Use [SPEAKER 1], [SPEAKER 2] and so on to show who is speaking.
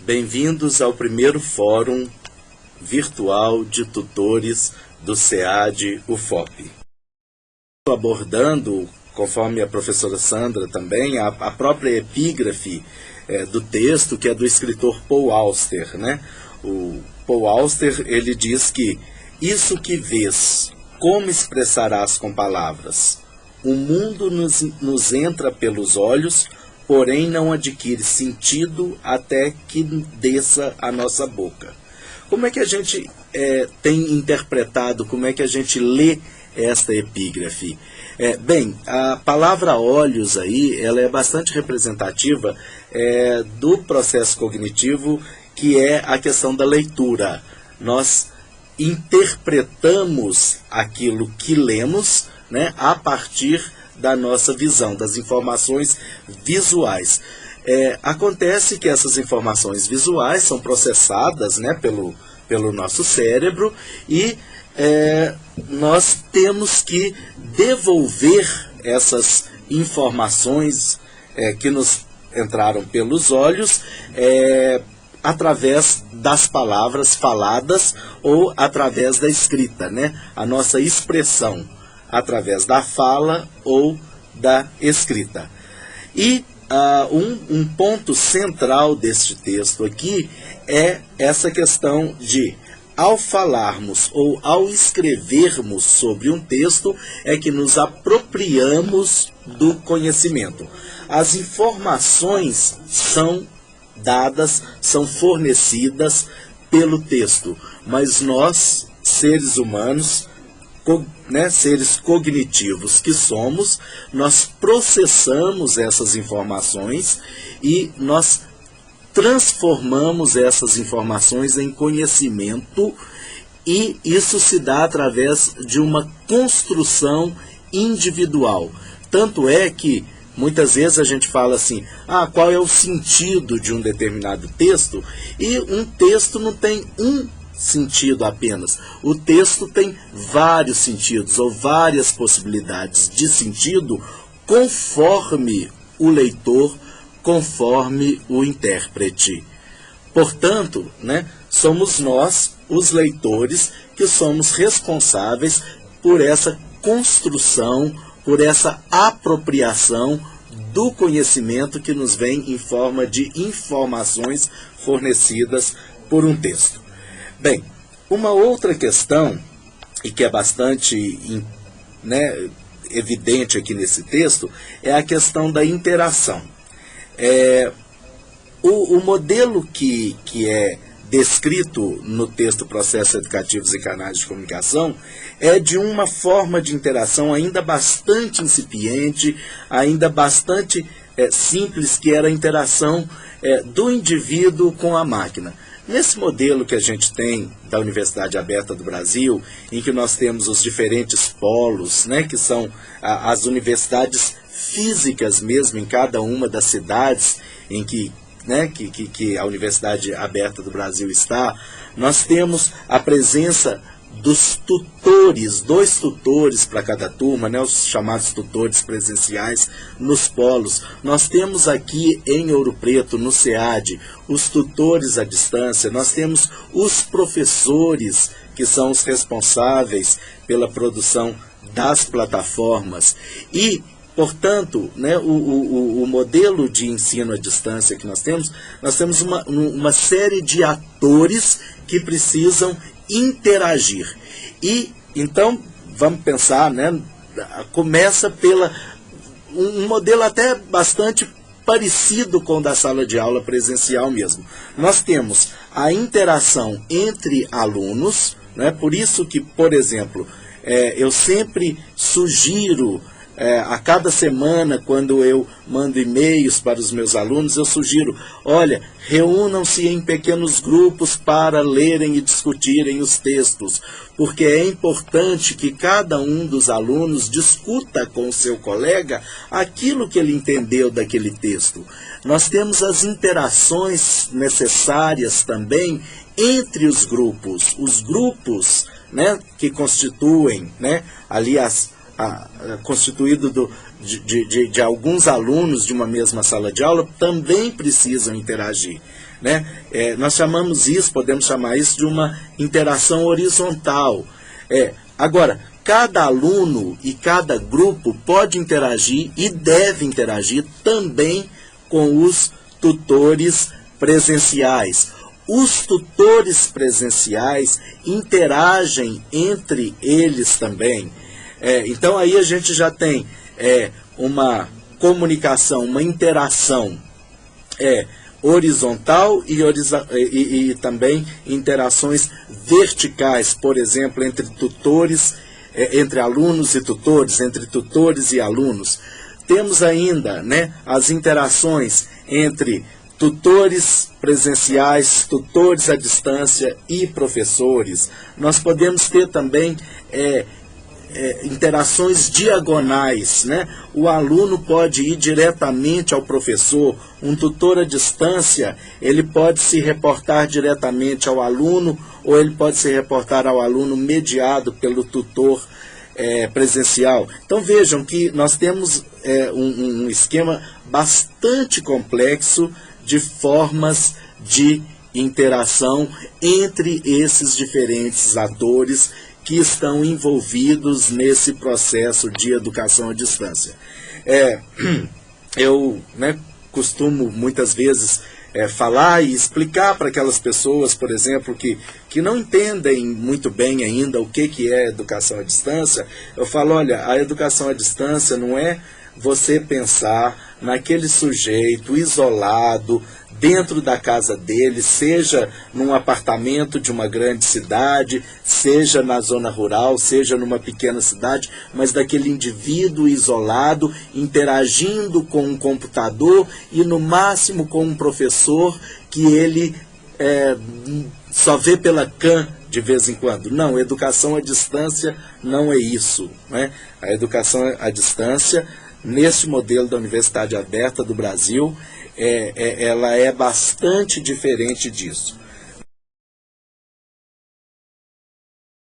[SPEAKER 1] Bem-vindos ao primeiro Fórum Virtual de Tutores do SEAD-UFOP. Estou abordando, conforme a professora Sandra também, a própria epígrafe do texto, que é do escritor Paul Auster, né? O Paul Auster, ele diz que isso que vês, como expressarás com palavras? O mundo nos entra pelos olhos, porém não adquire sentido até que desça a nossa boca. Como é que a gente tem interpretado, como é que a gente lê esta epígrafe? Bem, a palavra olhos aí, ela é bastante representativa do processo cognitivo, que é a questão da leitura. Nós interpretamos aquilo que lemos, né, a partir da nossa visão, das informações visuais. Acontece que essas informações visuais são processadas, né, pelo nosso cérebro e nós temos que devolver essas informações que nos entraram pelos olhos através das palavras faladas ou através da escrita, né? A nossa expressão através da fala ou da escrita. E um ponto central deste texto aqui é essa questão de, ao falarmos ou ao escrevermos sobre um texto, é que nos apropriamos do conhecimento. As informações são dadas, são fornecidas pelo texto, mas nós, seres humanos, seres cognitivos que somos, nós processamos essas informações e nós transformamos essas informações em conhecimento, e isso se dá através de uma construção individual. Tanto é que muitas vezes a gente fala assim, qual é o sentido de um determinado texto? E um texto não tem um sentido apenas. O texto tem vários sentidos ou várias possibilidades de sentido conforme o leitor, conforme o intérprete. Portanto, né, somos nós, os leitores, que somos responsáveis por essa construção, por essa apropriação do conhecimento que nos vem em forma de informações fornecidas por um texto. Bem, uma outra questão, e que é bastante evidente aqui nesse texto, é a questão da interação. O modelo que é descrito no texto Processos Educativos e Canais de Comunicação é de uma forma de interação ainda bastante incipiente, ainda bastante simples, que era a interação do indivíduo com a máquina. Nesse modelo que a gente tem da Universidade Aberta do Brasil, em que nós temos os diferentes polos, né, que são as universidades físicas mesmo, em cada uma das cidades em que a Universidade Aberta do Brasil está, nós temos a presença dos tutores, 2 tutores para cada turma, né, os chamados tutores presenciais nos polos. Nós temos aqui em Ouro Preto, no SEAD, os tutores à distância. Nós temos os professores, que são os responsáveis pela produção das plataformas. E, portanto, né, o modelo de ensino à distância que nós temos uma série de atores que precisam interagir. E então vamos pensar, né, começa um modelo até bastante parecido com o da sala de aula presencial mesmo. Nós temos a interação entre alunos, né, por isso que, por exemplo, eu sempre sugiro, a cada semana, quando eu mando e-mails para os meus alunos, eu sugiro, olha, reúnam-se em pequenos grupos para lerem e discutirem os textos, porque é importante que cada um dos alunos discuta com o seu colega aquilo que ele entendeu daquele texto. Nós temos as interações necessárias também entre os grupos, né, que constituem, né, ali constituído de alguns alunos de uma mesma sala de aula, também precisam interagir. né? Nós chamamos isso, podemos chamar isso de uma interação horizontal. Agora, cada aluno e cada grupo pode interagir e deve interagir também com os tutores presenciais. Os tutores presenciais interagem entre eles também. Então aí a gente já tem uma comunicação, uma interação horizontal e também interações verticais, por exemplo, entre tutores, entre alunos e tutores, entre tutores e alunos. Temos ainda, né, as interações entre tutores presenciais, tutores à distância e professores. Nós podemos ter também interações diagonais, né? O aluno pode ir diretamente ao professor, um tutor à distância, ele pode se reportar diretamente ao aluno, ou ele pode se reportar ao aluno mediado pelo tutor presencial. Então vejam que nós temos um esquema bastante complexo de formas de interação entre esses diferentes atores que estão envolvidos nesse processo de educação à distância. Eu costumo muitas vezes falar e explicar para aquelas pessoas, por exemplo, que não entendem muito bem ainda o que é educação à distância. Eu falo, olha, a educação à distância não é você pensar naquele sujeito isolado, dentro da casa dele, seja num apartamento de uma grande cidade, seja na zona rural, seja numa pequena cidade, mas daquele indivíduo isolado, interagindo com um computador e no máximo com um professor que ele só vê pela CAM de vez em quando. Não, educação à distância não é isso, né? A educação à distância, nesse modelo da Universidade Aberta do Brasil, ela é bastante diferente disso.